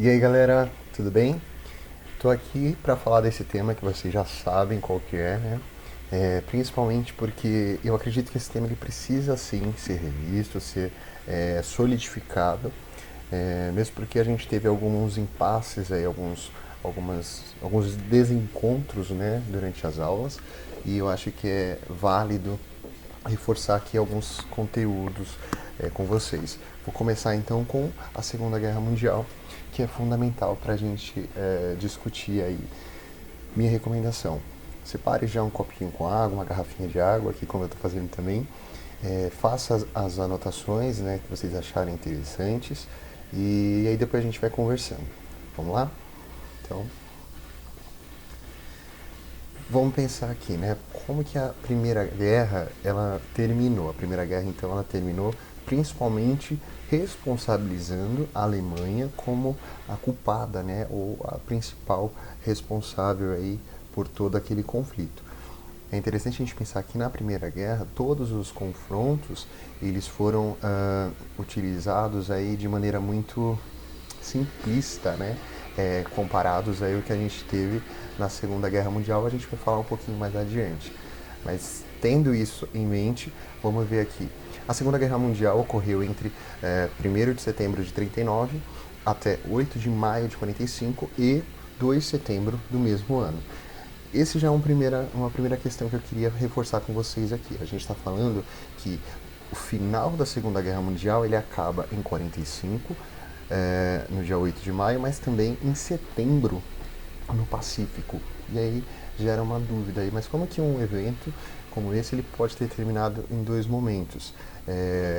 E aí galera, tudo bem? Tô aqui para falar desse tema que vocês já sabem qual que é, né? Principalmente porque eu acredito que esse tema ele precisa sim ser revisto, ser solidificado, mesmo porque a gente teve alguns impasses aí, alguns desencontros, né, durante as aulas, e eu acho que é válido reforçar aqui alguns conteúdos com vocês. Vou começar então com a Segunda Guerra Mundial, que é fundamental para a gente discutir aí. Minha recomendação: separe já um copinho com água, uma garrafinha de água, aqui como eu estou fazendo também. Faça as anotações, né, que vocês acharem interessantes e aí depois a gente vai conversando. Vamos lá? Então, vamos pensar aqui, né? Como que a Primeira Guerra ela terminou? A Primeira Guerra, então, ela terminou principalmente responsabilizando a Alemanha como a culpada, né? Ou a principal responsável aí por todo aquele conflito. É interessante a gente pensar que na Primeira Guerra todos os confrontos eles foram utilizados aí de maneira muito simplista, né? Comparados aí ao que a gente teve na Segunda Guerra Mundial, a gente vai falar um pouquinho mais adiante. Mas tendo isso em mente, vamos ver aqui. A Segunda Guerra Mundial ocorreu entre 1º de setembro de 39 até 8 de maio de 45 e 2 de setembro do mesmo ano. Esse já é uma primeira questão que eu queria reforçar com vocês aqui. A gente está falando que o final da Segunda Guerra Mundial ele acaba em 45, no dia 8 de maio, mas também em setembro no Pacífico. E aí gera uma dúvida aí, mas como que um evento como esse ele pode ter terminado em dois momentos?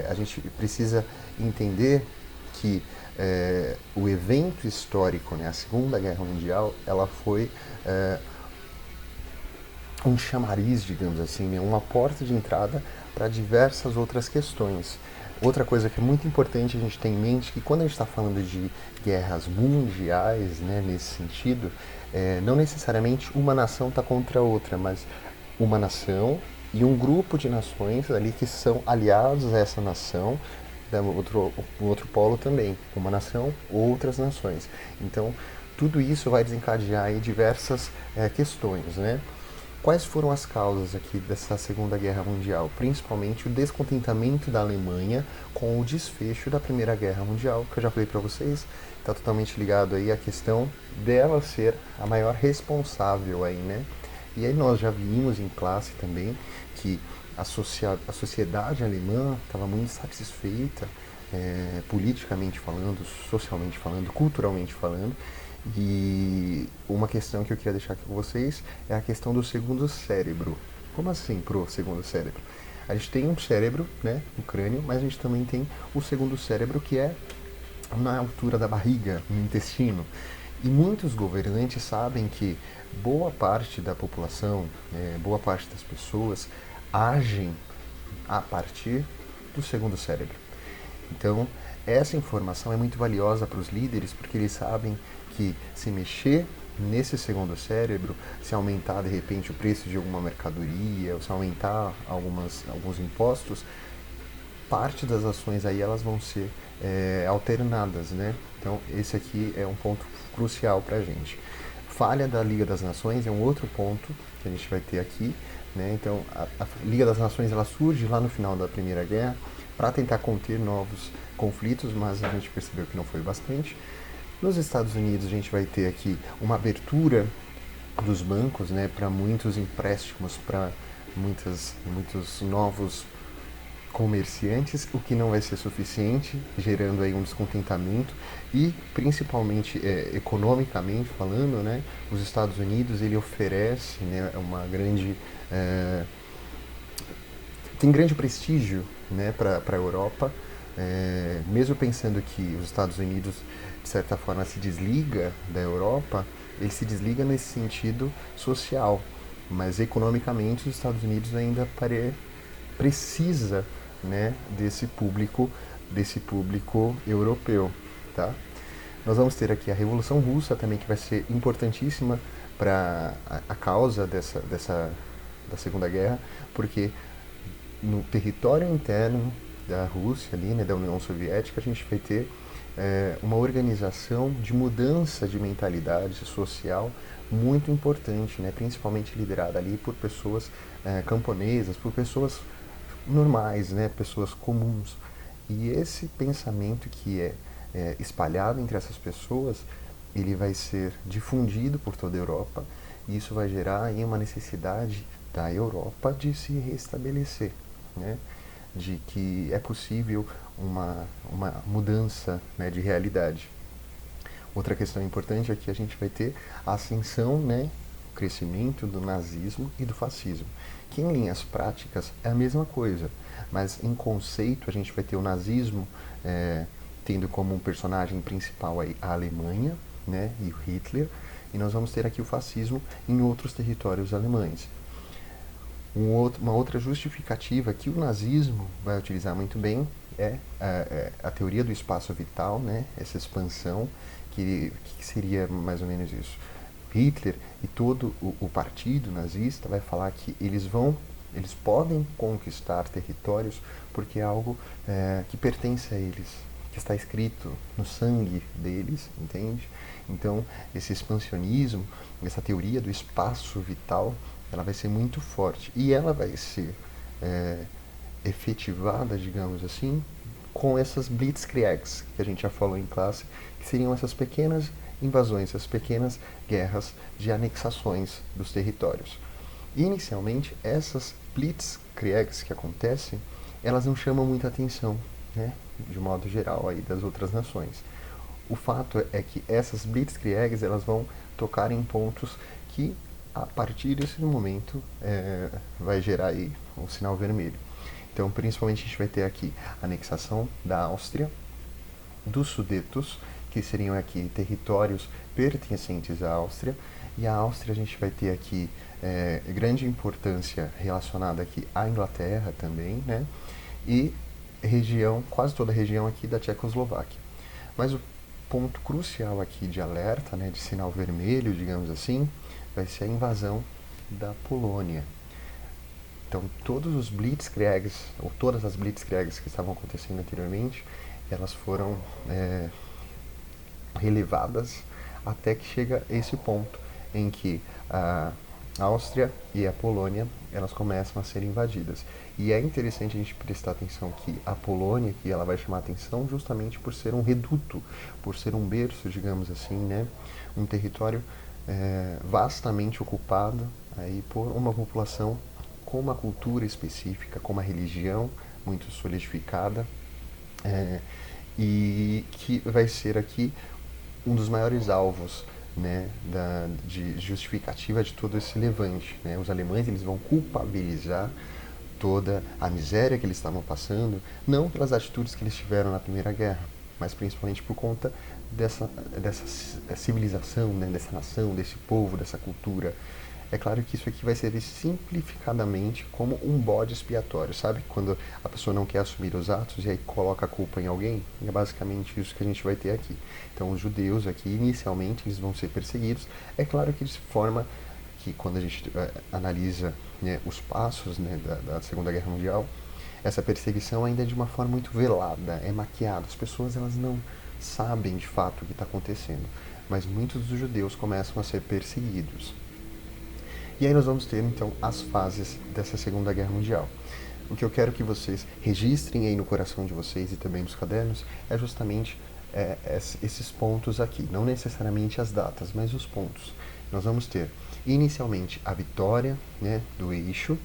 A gente precisa entender que o evento histórico, né, a Segunda Guerra Mundial, ela foi um chamariz, digamos assim, né? Uma porta de entrada para diversas outras questões. Outra coisa que é muito importante a gente ter em mente é que quando a gente está falando de guerras mundiais, né, nesse sentido, não necessariamente uma nação está contra a outra, mas uma nação e um grupo de nações ali que são aliados a essa nação, o outro polo também, uma nação, outras nações. Então, tudo isso vai desencadear aí diversas questões, né? Quais foram as causas aqui dessa Segunda Guerra Mundial? Principalmente o descontentamento da Alemanha com o desfecho da Primeira Guerra Mundial, que eu já falei para vocês, está totalmente ligado aí à questão dela ser a maior responsável aí, né? E aí nós já vimos em classe também que a sociedade alemã estava muito satisfeita, politicamente falando, socialmente falando, culturalmente falando, e uma questão que eu queria deixar aqui com vocês é a questão do segundo cérebro. Como assim pro segundo cérebro? A gente tem um cérebro, né, no crânio, mas a gente também tem o segundo cérebro que é na altura da barriga, no intestino. E muitos governantes sabem que boa parte da população, boa parte das pessoas agem a partir do segundo cérebro. Então, essa informação é muito valiosa para os líderes porque eles sabem que se mexer nesse segundo cérebro, se aumentar de repente o preço de alguma mercadoria, ou se aumentar alguns impostos, parte das ações aí elas vão ser alternadas, né? Então esse aqui é um ponto crucial para a gente. Falha da Liga das Nações é um outro ponto que a gente vai ter aqui, né? Então a Liga das Nações ela surge lá no final da Primeira Guerra para tentar conter novos conflitos, mas a gente percebeu que não foi bastante. Nos Estados Unidos a gente vai ter aqui uma abertura dos bancos, né, para muitos empréstimos, para muitos novos comerciantes, o que não vai ser suficiente, gerando aí um descontentamento e principalmente economicamente falando, né, os Estados Unidos ele oferece, né, uma grande tem grande prestígio, né, para a Europa, mesmo pensando que os Estados Unidos de certa forma se desliga da Europa, ele se desliga nesse sentido social, mas economicamente os Estados Unidos ainda precisa, né, desse público europeu, tá? Nós vamos ter aqui a Revolução Russa também que vai ser importantíssima para a causa da Segunda Guerra, porque no território interno da Rússia ali, né, da União Soviética, a gente vai ter uma organização de mudança de mentalidade social muito importante, né? Principalmente liderada ali por pessoas camponesas, por pessoas normais, né? Pessoas comuns. E esse pensamento que é espalhado entre essas pessoas, ele vai ser difundido por toda a Europa e isso vai gerar aí uma necessidade da Europa de se restabelecer, né? De que é possível uma mudança, né, de realidade. Outra questão importante é que a gente vai ter a ascensão, né, o crescimento do nazismo e do fascismo, que em linhas práticas é a mesma coisa, mas em conceito a gente vai ter o nazismo tendo como um personagem principal aí a Alemanha, né, e o Hitler, e nós vamos ter aqui o fascismo em outros territórios alemães. Uma outra justificativa que o nazismo vai utilizar muito bem é a teoria do espaço vital, né? Essa expansão, que seria mais ou menos isso. Hitler e todo o partido nazista vai falar que eles podem conquistar territórios porque é algo que pertence a eles, que está escrito no sangue deles, entende? Então, esse expansionismo, essa teoria do espaço vital, ela vai ser muito forte e ela vai ser é, efetivada, digamos assim, com essas blitzkriegs que a gente já falou em classe, que seriam essas pequenas invasões, essas pequenas guerras de anexações dos territórios. E, inicialmente, essas blitzkriegs que acontecem, elas não chamam muita atenção, né, de modo geral, aí, das outras nações. O fato é que essas blitzkriegs elas vão tocar em pontos que, a partir desse momento, vai gerar aí um sinal vermelho. Então, principalmente, a gente vai ter aqui a anexação da Áustria, dos Sudetos, que seriam aqui territórios pertencentes à Áustria, e a Áustria a gente vai ter aqui grande importância relacionada aqui à Inglaterra também, né? E região, quase toda a região aqui da Tchecoslováquia. Mas o ponto crucial aqui de alerta, né, de sinal vermelho, digamos assim, vai ser a invasão da Polônia. Então, todos os blitzkriegs, ou todas as blitzkriegs que estavam acontecendo anteriormente, elas foram relevadas até que chega esse ponto em que a Áustria e a Polônia elas começam a ser invadidas. E é interessante a gente prestar atenção que a Polônia que ela vai chamar atenção justamente por ser um reduto, por ser um berço, digamos assim, né, um território vastamente ocupado aí por uma população com uma cultura específica, com uma religião muito solidificada, é, e que vai ser aqui um dos maiores alvos, né, de justificativa de todo esse levante. Né? Os alemães eles vão culpabilizar toda a miséria que eles estavam passando, não pelas atitudes que eles tiveram na Primeira Guerra, mas principalmente por conta dessa civilização, né, dessa nação, desse povo, dessa cultura. É claro que isso aqui vai servir simplificadamente como um bode expiatório, sabe? Quando a pessoa não quer assumir os atos e aí coloca a culpa em alguém, é basicamente isso que a gente vai ter aqui. Então, os judeus aqui, inicialmente, eles vão ser perseguidos. É claro que de forma que, quando a gente analisa, né, os passos, né, da Segunda Guerra Mundial, essa perseguição ainda é de uma forma muito velada, é maquiada. As pessoas elas não sabem de fato o que está acontecendo, mas muitos dos judeus começam a ser perseguidos. E aí nós vamos ter, então, as fases dessa Segunda Guerra Mundial. O que eu quero que vocês registrem aí no coração de vocês e também nos cadernos é justamente esses pontos aqui. Não necessariamente as datas, mas os pontos. Nós vamos ter, inicialmente, a vitória, né, do eixo,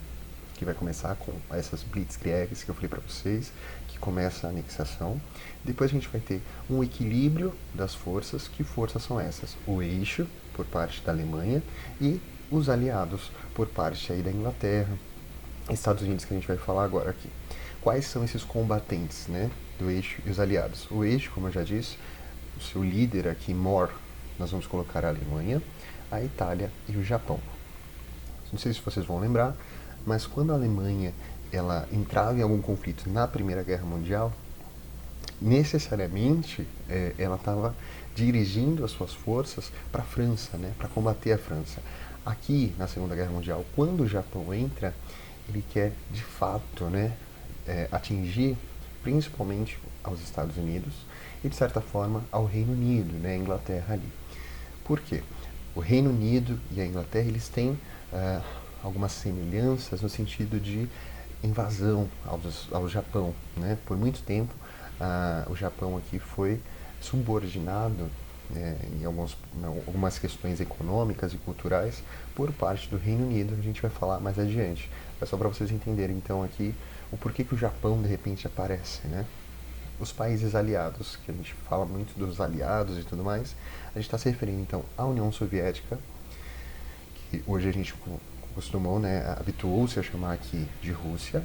que vai começar com essas blitzkriegs que eu falei para vocês, que começa a anexação. Depois a gente vai ter um equilíbrio das forças. Que forças são essas? O eixo, por parte da Alemanha, e os aliados por parte aí da Inglaterra, Estados Unidos, que a gente vai falar agora aqui. Quais são esses combatentes, né, do eixo e os aliados? O eixo, como eu já disse, o seu líder aqui, Moore, nós vamos colocar a Alemanha, a Itália e o Japão. Não sei se vocês vão lembrar, mas quando a Alemanha ela entrava em algum conflito na Primeira Guerra Mundial, necessariamente ela estava dirigindo as suas forças para a França, né, para combater a França. Aqui, na Segunda Guerra Mundial, quando o Japão entra, ele quer, de fato, né, atingir principalmente aos Estados Unidos e, de certa forma, ao Reino Unido, né, a Inglaterra ali. Por quê? O Reino Unido e a Inglaterra, eles têm algumas semelhanças no sentido de invasão ao Japão, né? Por muito tempo, o Japão aqui foi subordinado em algumas questões econômicas e culturais por parte do Reino Unido. A gente vai falar mais adiante. É só para vocês entenderem então aqui o porquê que o Japão de repente aparece, né? Os países aliados, que a gente fala muito dos aliados e tudo mais, a gente está se referindo então à União Soviética, que hoje a gente costumou, né, habituou-se a chamar aqui de Rússia,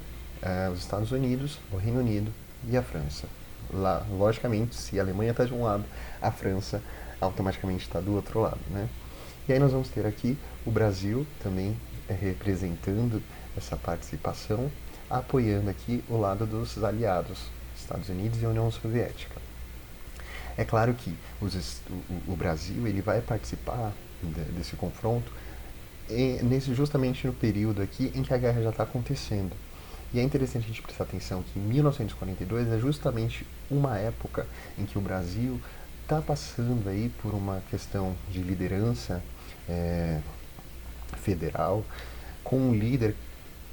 os Estados Unidos, o Reino Unido e a França. Lá, logicamente, se a Alemanha está de um lado, a França automaticamente está do outro lado, né? E aí nós vamos ter aqui o Brasil também representando essa participação, apoiando aqui o lado dos aliados, Estados Unidos e a União Soviética. É claro que o Brasil ele vai participar desse confronto justamente no período aqui em que a guerra já está acontecendo. E é interessante a gente prestar atenção que em 1942 é justamente uma época em que o Brasil está passando aí por uma questão de liderança federal, com um líder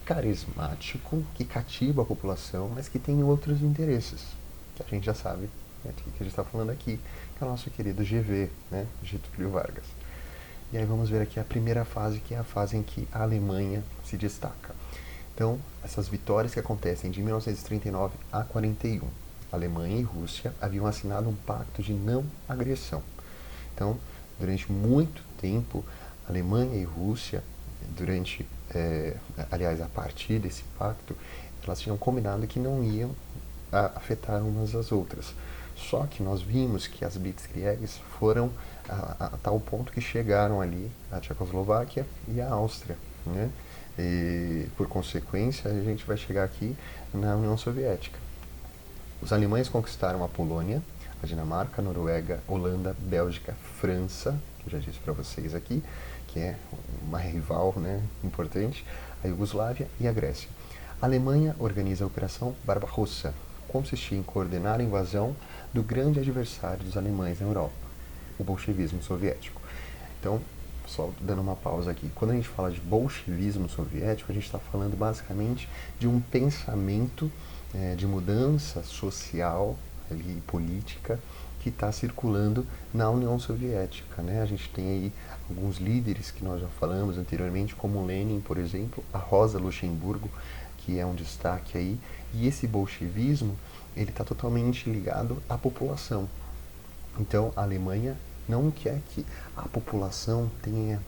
carismático que cativa a população, mas que tem outros interesses, que a gente já sabe, né, que a gente está falando aqui, que é o nosso querido GV, né, Getúlio Vargas. E aí vamos ver aqui a primeira fase, que é a fase em que a Alemanha se destaca. Então, essas vitórias que acontecem de 1939 a 41. Alemanha e Rússia haviam assinado um pacto de não agressão. Então, durante muito tempo, Alemanha e Rússia, aliás, a partir desse pacto, elas tinham combinado que não iam afetar umas às outras. Só que nós vimos que as Blitzkriegs foram a tal ponto que chegaram ali a Tchecoslováquia e a Áustria, né? E, por consequência, a gente vai chegar aqui na União Soviética. Os alemães conquistaram a Polônia, a Dinamarca, a Noruega, Holanda, Bélgica, França, que eu já disse para vocês aqui, que é uma rival, né, importante, a Iugoslávia e a Grécia. A Alemanha organiza a Operação Barbarossa, consistia em coordenar a invasão do grande adversário dos alemães na Europa, o bolchevismo soviético. Então, só dando uma pausa aqui, quando a gente fala de bolchevismo soviético, a gente está falando basicamente de um pensamento de mudança social e política que está circulando na União Soviética, né? A gente tem aí alguns líderes que nós já falamos anteriormente, como Lenin, por exemplo, a Rosa Luxemburgo, que é um destaque aí, e esse bolchevismo ele está totalmente ligado à população. Então, a Alemanha não quer que a população tenha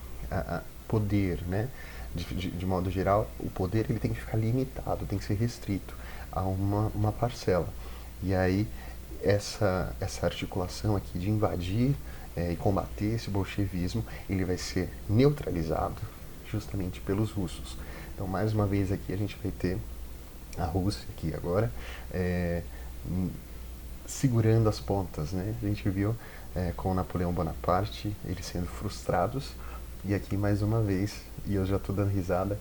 poder, né? De modo geral, o poder ele tem que ficar limitado, tem que ser restrito a uma parcela. E aí, essa articulação aqui de invadir e combater esse bolchevismo, ele vai ser neutralizado justamente pelos russos. Então, mais uma vez aqui a gente vai ter a Rússia aqui agora segurando as pontas, né? A gente viu com Napoleão Bonaparte eles sendo frustrados, e aqui mais uma vez, e eu já estou dando risada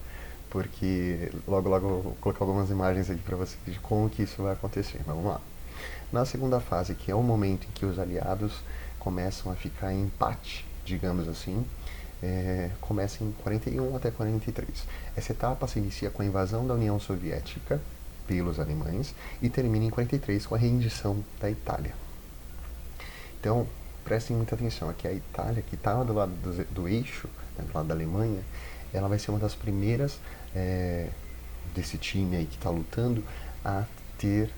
porque logo logo eu vou colocar algumas imagens aqui para vocês de como que isso vai acontecer. Vamos lá. Na segunda fase, que é o momento em que os aliados começam a ficar em empate, digamos assim, começa em 41 até 43. Essa etapa se inicia com a invasão da União Soviética pelos alemães e termina em 43 com a rendição da Itália. Então, prestem muita atenção, aqui a Itália, que estava do lado do eixo, né, do lado da Alemanha, ela vai ser uma das primeiras desse time aí que está lutando a ter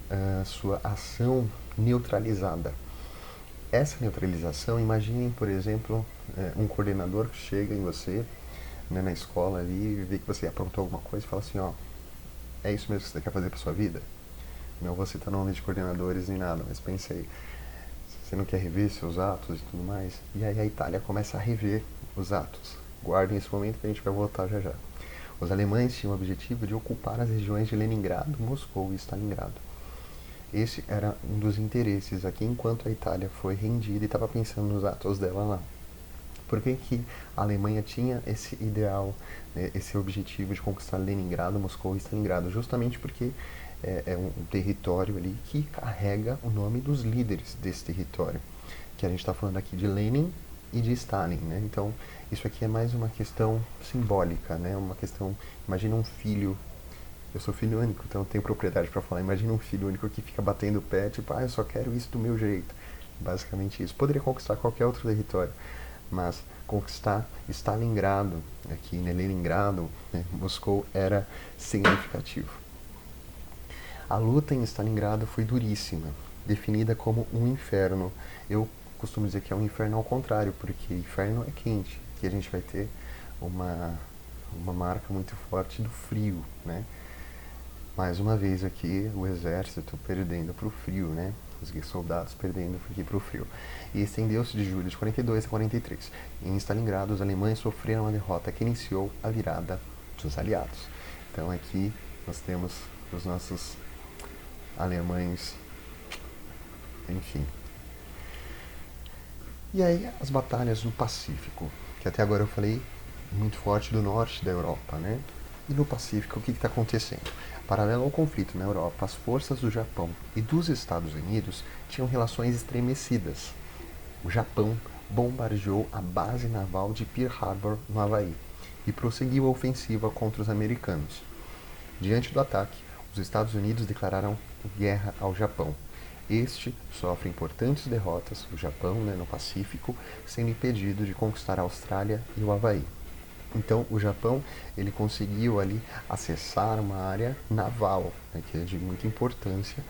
sua ação neutralizada. Essa neutralização, imaginem, por exemplo, um coordenador que chega em você, né, na escola ali, e vê que você aprontou alguma coisa e fala assim, ó, é isso mesmo que você quer fazer para sua vida? Não vou citar nome de coordenadores nem nada, mas pense aí, você não quer rever seus atos e tudo mais? E aí a Itália começa a rever os atos. Guardem esse momento que a gente vai voltar já já. Os alemães tinham o objetivo de ocupar as regiões de Leningrado, Moscou e Stalingrado. Esse era um dos interesses aqui, enquanto a Itália foi rendida e estava pensando nos atos dela lá. Por que que a Alemanha tinha esse ideal, né, esse objetivo de conquistar Leningrado, Moscou e Stalingrado? Justamente porque é um território ali que carrega o nome dos líderes desse território, que a gente está falando aqui de Lenin e de Stalin, né? Então, isso aqui é mais uma questão simbólica, né? Uma questão, imagina um filho, eu sou filho único, então eu tenho propriedade para falar, imagina um filho único que fica batendo o pé, tipo, eu só quero isso do meu jeito. Basicamente isso. Poderia conquistar qualquer outro território, mas conquistar Stalingrado, aqui, né, Leningrado, né, Moscou, era significativo. A luta em Stalingrado foi duríssima, definida como um inferno. Eu costumo dizer que é um inferno ao contrário, porque inferno é quente, que a gente vai ter uma marca muito forte do frio, né? Mais uma vez aqui o exército perdendo para o frio, né? Os soldados perdendo aqui para o frio. E estendeu-se de julho de 42 a 43. Em Stalingrado, os alemães sofreram a derrota que iniciou a virada dos aliados. Então aqui nós temos os nossos alemães, enfim. E aí as batalhas no Pacífico, que até agora eu falei muito forte do norte da Europa, né? E no Pacífico, o que está acontecendo? Paralelo ao conflito na Europa, as forças do Japão e dos Estados Unidos tinham relações estremecidas. O Japão bombardeou a base naval de Pearl Harbor, no Havaí, e prosseguiu a ofensiva contra os americanos. Diante do ataque, os Estados Unidos declararam guerra ao Japão. Este sofre importantes derrotas, o Japão, né, no Pacífico, sendo impedido de conquistar a Austrália e o Havaí. Então, o Japão ele conseguiu ali acessar uma área naval, né, que é de muita importância,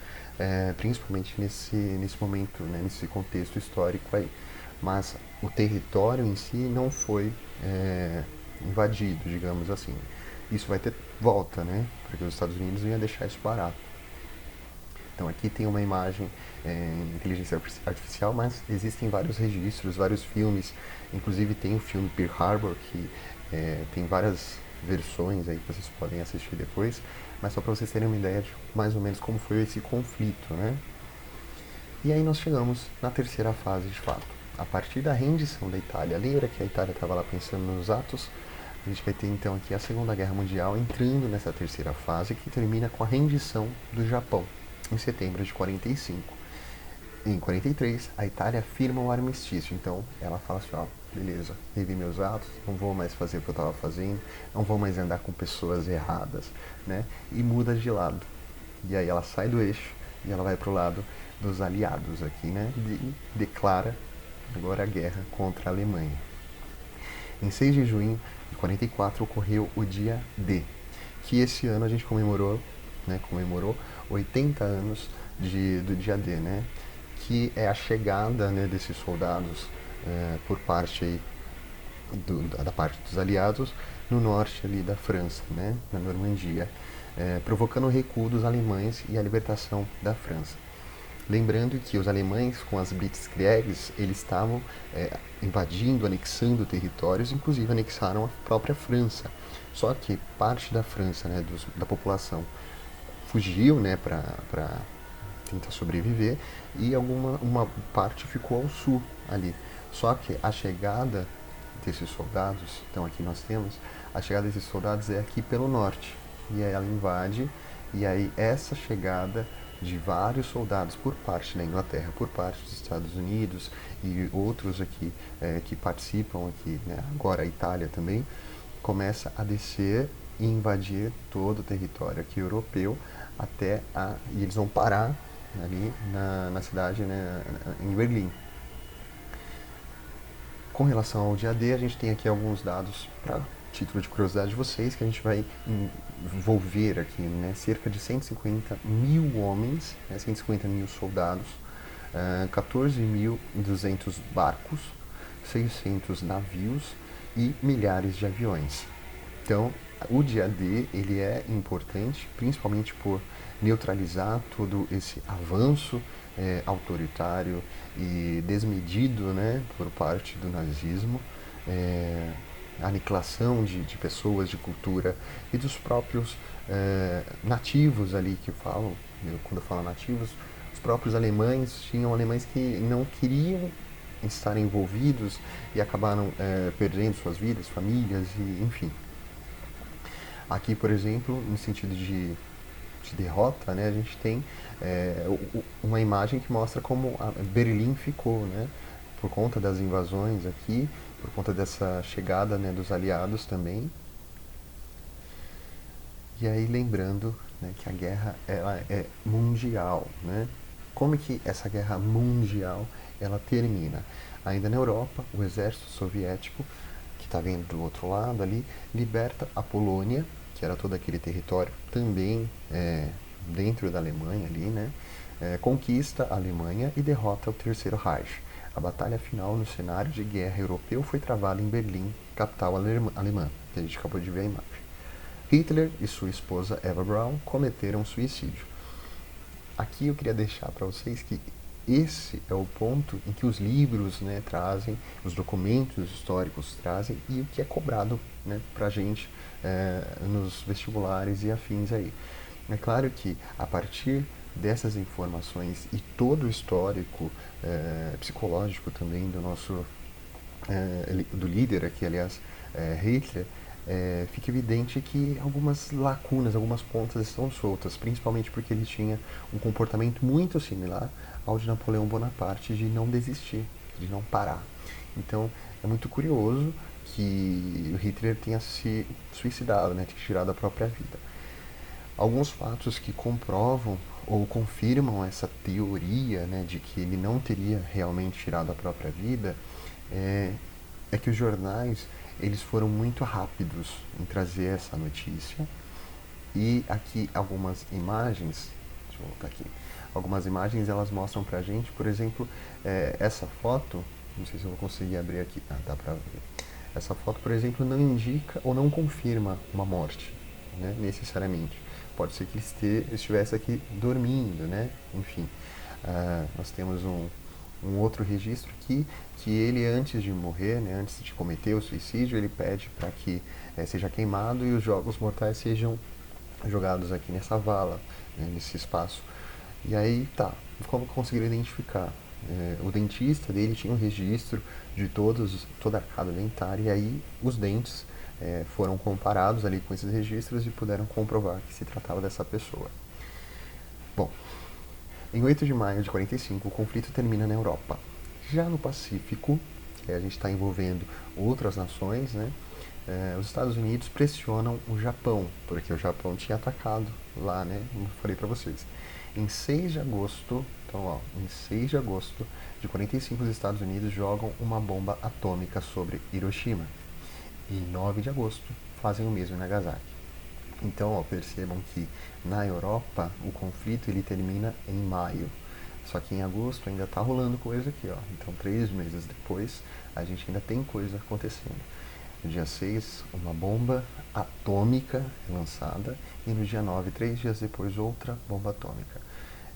principalmente nesse momento, né, nesse contexto histórico aí. Mas o território em si não foi invadido, digamos assim. Isso vai ter volta, né? Porque os Estados Unidos não iam deixar isso barato. Então aqui tem uma imagem em inteligência artificial, mas existem vários registros, vários filmes. Inclusive tem o filme Pearl Harbor, que tem várias versões aí que vocês podem assistir depois. Mas só para vocês terem uma ideia de mais ou menos como foi esse conflito, né? E aí nós chegamos na terceira fase de fato. A partir da rendição da Itália, lembra que a Itália estava lá pensando nos atos? A gente vai ter então aqui a Segunda Guerra Mundial entrando nessa terceira fase, que termina com a rendição do Japão, em setembro de 45. Em 43, a Itália firma o armistício, então ela fala assim, beleza, revi meus atos, não vou mais fazer o que eu estava fazendo, não vou mais andar com pessoas erradas, né? E muda de lado. E aí ela sai do eixo e ela vai para o lado dos aliados aqui, né? E declara agora a guerra contra a Alemanha. Em 6 de junho de 44 ocorreu o dia D, que esse ano a gente comemorou 80 anos do dia D, né? Que é a chegada, né, desses soldados por parte aí da parte dos aliados no norte ali da França, né, na Normandia, provocando o recuo dos alemães e a libertação da França. Lembrando que os alemães, com as Blitzkriegs, eles estavam invadindo, anexando territórios, inclusive anexaram a própria França. Só que parte da França, né, da população, fugiu, né, para tentar sobreviver, e uma parte ficou ao sul ali. Só que a chegada desses soldados, então aqui nós temos, a chegada desses soldados é aqui pelo norte. E aí ela invade, e aí essa chegada de vários soldados por parte da Inglaterra, por parte dos Estados Unidos e outros aqui que participam aqui, né, agora a Itália também, começa a descer e invadir todo o território aqui europeu e eles vão parar ali na cidade, né, em Berlim. Com relação ao dia D, a gente tem aqui alguns dados para título de curiosidade de vocês, que a gente vai envolver aqui, né, cerca de 150 mil homens, né, 150 mil soldados, 14.200 barcos, 600 navios e milhares de aviões. Então, o dia D ele é importante, principalmente por neutralizar todo esse avanço autoritário e desmedido, né, por parte do nazismo, a aniquilação de pessoas, de cultura e dos próprios nativos ali que falam, quando eu falo nativos, os próprios alemães, tinham alemães que não queriam estar envolvidos e acabaram perdendo suas vidas, famílias e enfim. Aqui, por exemplo, no sentido de de derrota, né, a gente tem uma imagem que mostra como Berlim ficou, né, por conta das invasões aqui, por conta dessa chegada, né, dos aliados também. E aí lembrando, né, que a guerra ela é mundial, né? Como é que essa guerra mundial ela termina? Ainda na Europa, o exército soviético, que está vendo do outro lado ali, liberta a Polônia, que era todo aquele território também dentro da Alemanha ali, né? Conquista a Alemanha e derrota o Terceiro Reich. A batalha final no cenário de guerra europeu foi travada em Berlim, capital alemã, que a gente acabou de ver a imagem. Hitler e sua esposa Eva Braun cometeram suicídio. Aqui eu queria deixar para vocês que esse é o ponto em que os livros, né, trazem, os documentos históricos trazem e o que é cobrado, né, para a gente nos vestibulares e afins aí. É claro que a partir dessas informações e todo o histórico psicológico também do nosso do líder aqui, aliás, Hitler, fica evidente que algumas lacunas, algumas pontas estão soltas, principalmente porque ele tinha um comportamento muito similar ao de Napoleão Bonaparte de não desistir, de não parar. Então é muito curioso que o Hitler tenha se suicidado, né, tenha tirado a própria vida. Alguns fatos que comprovam ou confirmam essa teoria, né, de que ele não teria realmente tirado a própria vida é que os jornais eles foram muito rápidos em trazer essa notícia. E aqui algumas imagens, deixa eu voltar aqui, algumas imagens elas mostram pra gente, por exemplo, essa foto, não sei se eu vou conseguir abrir aqui, dá pra ver. Essa foto, por exemplo, não indica ou não confirma uma morte, né, necessariamente. Pode ser que ele estivesse aqui dormindo, né, enfim. Nós temos um outro registro aqui, que ele antes de morrer, né, antes de cometer o suicídio, ele pede para que seja queimado e os jogos mortais sejam jogados aqui nessa vala, né, nesse espaço. E aí, tá, como conseguiram identificar? O dentista dele tinha um registro de toda a arcada dentária, e aí os dentes foram comparados ali com esses registros e puderam comprovar que se tratava dessa pessoa. Bom, em 8 de maio de 45, o conflito termina na Europa. Já no Pacífico, a gente está envolvendo outras nações, né? Os Estados Unidos pressionam o Japão, porque o Japão tinha atacado lá, né? Como eu falei para vocês. Em 6 de agosto, então, ó, em 6 de agosto de 45, os Estados Unidos jogam uma bomba atômica sobre Hiroshima. E em 9 de agosto fazem o mesmo em Nagasaki. Então, ó, percebam que na Europa o conflito ele termina em maio. Só que em agosto ainda está rolando coisa aqui, ó. Então, 3 meses depois, a gente ainda tem coisa acontecendo. No dia 6, uma bomba atômica é lançada. E no dia 9, 3 dias depois, outra bomba atômica.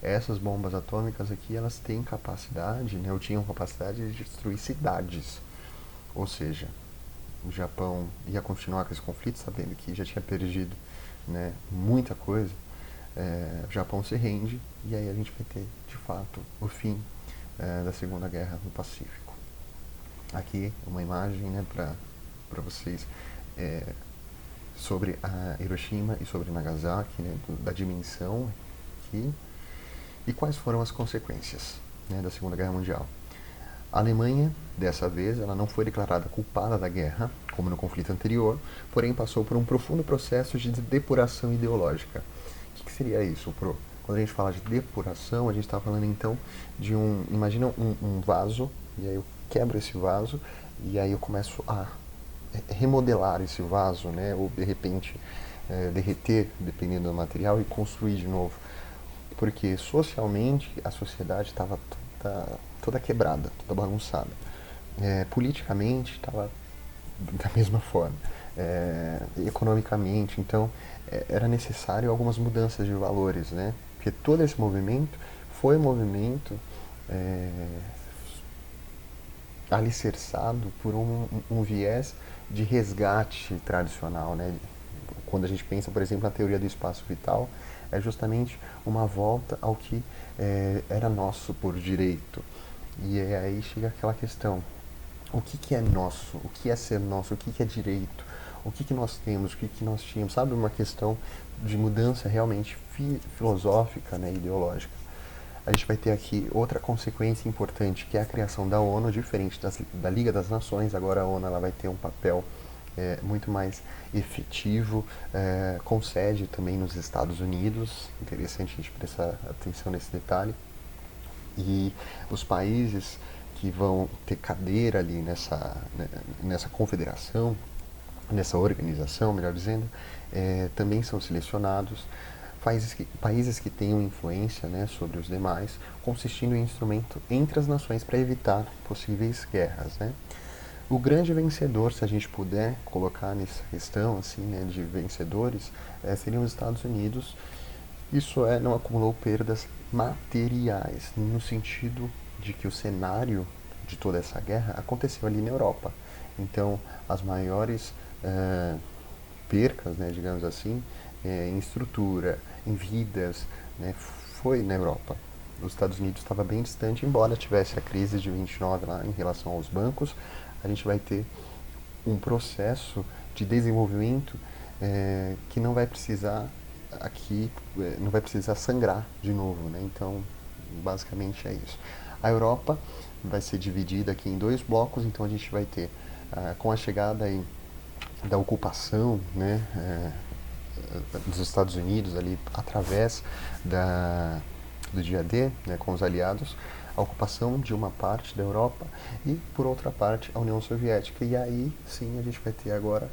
Essas bombas atômicas aqui, elas têm capacidade, né, ou tinham capacidade de destruir cidades. Ou seja, o Japão ia continuar com esse conflito, sabendo que já tinha perdido, né, muita coisa. O Japão se rende e aí a gente vai ter, de fato, o fim da Segunda Guerra no Pacífico. Aqui uma imagem, né, para vocês sobre a Hiroshima e sobre Nagasaki, né, da dimensão aqui. E quais foram as consequências, né, da Segunda Guerra Mundial? A Alemanha, dessa vez, ela não foi declarada culpada da guerra, como no conflito anterior, porém passou por um profundo processo de depuração ideológica. O que seria isso, Pro? Quando a gente fala de depuração, a gente está falando então de imagina um vaso, e aí eu quebro esse vaso, e aí eu começo a remodelar esse vaso, né, ou de repente derreter, dependendo do material, e construir de novo. Porque socialmente a sociedade estava toda quebrada, toda bagunçada. Politicamente estava da mesma forma. Economicamente, então era necessário algumas mudanças de valores, né? Porque todo esse movimento foi um movimento alicerçado por um viés de resgate tradicional, né? Quando a gente pensa, por exemplo, na teoria do espaço vital, é justamente uma volta ao que era nosso por direito. E aí chega aquela questão, o que é nosso? O que é ser nosso? O que é direito? O que nós temos? O que nós tínhamos? Sabe, uma questão de mudança realmente filosófica, né, ideológica, a gente vai ter aqui outra consequência importante, que é a criação da ONU, diferente da Liga das Nações. Agora a ONU ela vai ter um papel muito mais efetivo, com sede também nos Estados Unidos. Interessante a gente prestar atenção nesse detalhe. E os países que vão ter cadeira ali nessa confederação, nessa organização, melhor dizendo, também são selecionados países que tenham influência, né, sobre os demais, consistindo em instrumento entre as nações para evitar possíveis guerras, né. O grande vencedor, se a gente puder colocar nessa questão assim, né, de vencedores, seriam os Estados Unidos. Isso não acumulou perdas materiais, no sentido de que o cenário de toda essa guerra aconteceu ali na Europa. Então, as maiores percas, né, digamos assim, em estrutura, em vidas, né, foi na Europa. Os Estados Unidos estava bem distante, embora tivesse a crise de 29 lá em relação aos bancos, a gente vai ter um processo de desenvolvimento que não vai precisar aqui, não vai precisar sangrar de novo, né? Então, basicamente é isso. A Europa vai ser dividida aqui em dois blocos, então a gente vai ter, com a chegada aí da ocupação, né, dos Estados Unidos ali através do dia D, né, com os aliados, a ocupação de uma parte da Europa e, por outra parte, a União Soviética. E aí, sim, a gente vai ter agora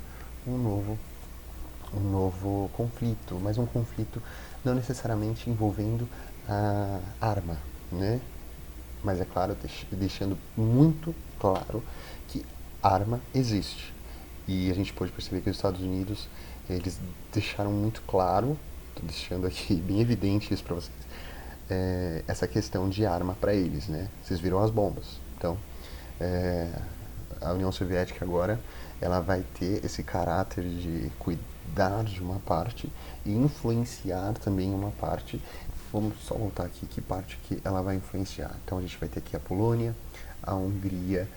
um novo conflito, mas um conflito não necessariamente envolvendo a arma, né? Mas é claro, deixando muito claro que arma existe. E a gente pode perceber que os Estados Unidos, eles deixaram muito claro, estou deixando aqui bem evidente isso para vocês, essa questão de arma para eles, né? Vocês viram as bombas. Então, a União Soviética agora, ela vai ter esse caráter de cuidar de uma parte e influenciar também uma parte. Vamos só voltar aqui, que parte que ela vai influenciar. Então a gente vai ter aqui a Polônia, a Hungria,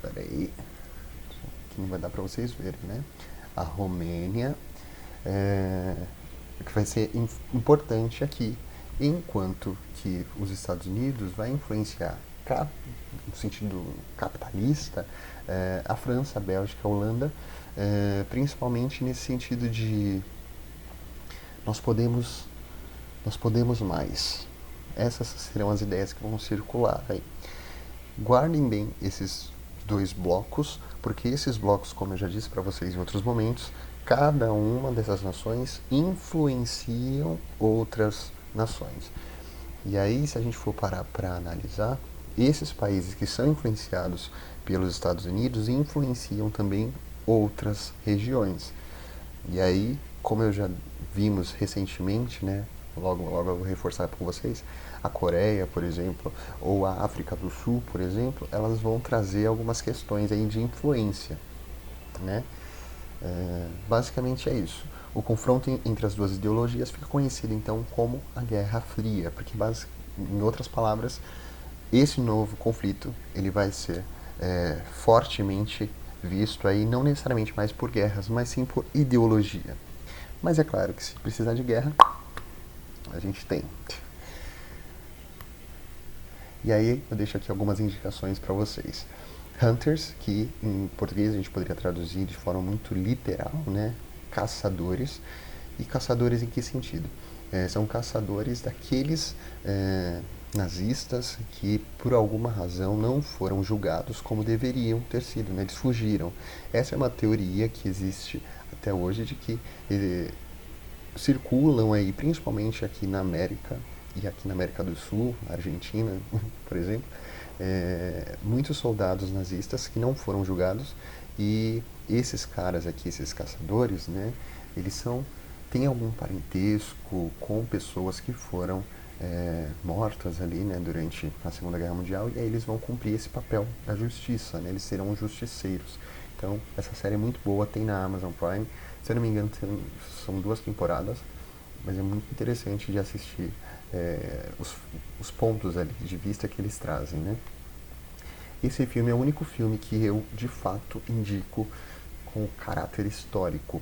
peraí, que não vai dar para vocês verem, né? A Romênia, que vai ser importante aqui, enquanto que os Estados Unidos vai influenciar no sentido capitalista, a França, a Bélgica, a Holanda, principalmente nesse sentido de nós podemos mais. Essas serão as ideias que vão circular aí. Guardem bem esses dois blocos, porque esses blocos, como eu já disse para vocês em outros momentos, cada uma dessas nações influenciam outras nações. E aí, se a gente for parar para analisar, esses países que são influenciados pelos Estados Unidos influenciam também outras regiões. E aí, como eu já vimos recentemente, né, logo eu vou reforçar com vocês, a Coreia, por exemplo, ou a África do Sul, por exemplo, elas vão trazer algumas questões aí de influência, né? Basicamente é isso. O confronto entre as duas ideologias fica conhecido então como a Guerra Fria, porque em outras palavras, esse novo conflito ele vai ser fortemente visto aí, não necessariamente mais por guerras, mas sim por ideologia. Mas é claro que se precisar de guerra, a gente tem. E aí eu deixo aqui algumas indicações para vocês. Hunters, que em português a gente poderia traduzir de forma muito literal, né? Caçadores. E caçadores em que sentido? São caçadores daqueles nazistas que por alguma razão não foram julgados como deveriam ter sido, né? Eles fugiram. Essa é uma teoria que existe até hoje de que circulam aí, principalmente aqui na América e aqui na América do Sul, Argentina, por exemplo, muitos soldados nazistas que não foram julgados, e esses caras aqui, esses caçadores, né, eles têm algum parentesco com pessoas que foram mortas ali, né, durante a Segunda Guerra Mundial, e aí eles vão cumprir esse papel da justiça, né, eles serão justiceiros. Então, essa série é muito boa, tem na Amazon Prime, se eu não me engano são 2 temporadas, mas é muito interessante de assistir os pontos ali de vista que eles trazem, né? Esse filme é o único filme que eu, de fato, indico com caráter histórico.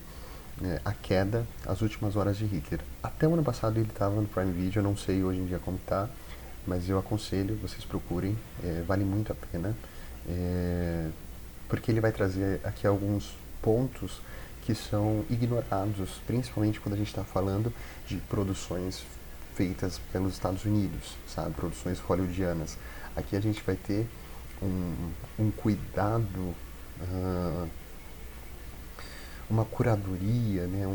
A Queda, As Últimas Horas de Hitler. Até o ano passado ele estava no Prime Video, eu não sei hoje em dia como está, mas eu aconselho, vocês procurem, vale muito a pena, porque ele vai trazer aqui alguns pontos que são ignorados, principalmente quando a gente está falando de produções feitas pelos Estados Unidos, sabe, produções hollywoodianas. Aqui a gente vai ter um cuidado, uh, uma curadoria, né,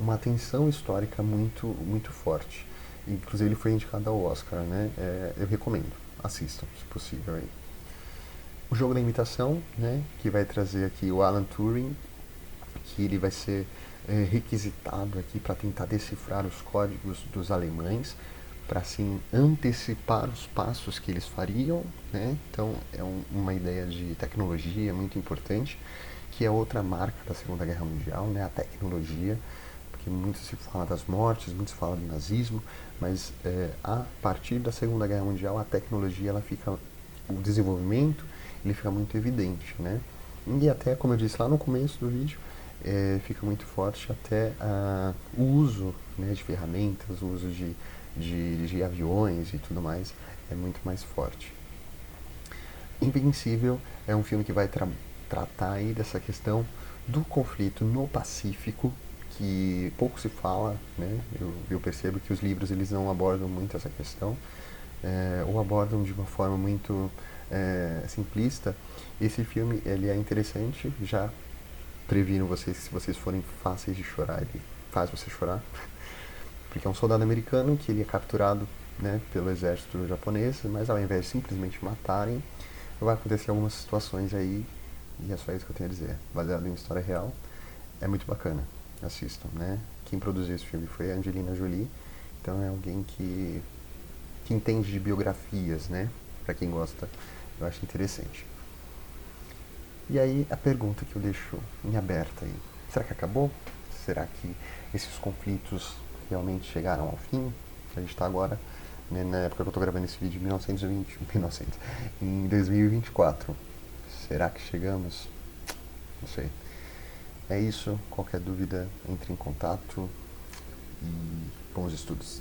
uma atenção histórica muito forte. Inclusive ele foi indicado ao Oscar, né? Eu recomendo, assistam, se possível. Aí. O Jogo da Imitação, né? Que vai trazer aqui o Alan Turing, que ele vai ser requisitado aqui para tentar decifrar os códigos dos alemães, para assim antecipar os passos que eles fariam, né? Então é uma ideia de tecnologia muito importante, que é outra marca da Segunda Guerra Mundial, né? A tecnologia, porque muito se fala das mortes, muito se fala do nazismo, mas a partir da Segunda Guerra Mundial a tecnologia ela fica, o desenvolvimento ele fica muito evidente, né? E até como eu disse lá no começo do vídeo, fica muito forte até o uso, né, de ferramentas, o uso de aviões e tudo mais é muito mais forte. Invencível é um filme que vai tratar aí dessa questão do conflito no Pacífico, que pouco se fala, né? Eu percebo que os livros eles não abordam muito essa questão, ou abordam de uma forma muito simplista. Esse filme ele é interessante, já previno vocês que se vocês forem fáceis de chorar, ele faz você chorar, porque é um soldado americano que ele é capturado, né, pelo exército japonês, mas ao invés de simplesmente matarem, vai acontecer algumas situações aí, e é só isso que eu tenho a dizer. Baseado em história real, é muito bacana, assistam, né? Quem produziu esse filme foi a Angelina Jolie, então é alguém que entende de biografias, né? Pra quem gosta, eu acho interessante. E aí a pergunta que eu deixo em aberto aí, será que acabou? Será que esses conflitos realmente chegaram ao fim? A gente está agora, né, na época que eu estou gravando esse vídeo, em 2024. Será que chegamos? Não sei. É isso. Qualquer dúvida, entre em contato e bons estudos.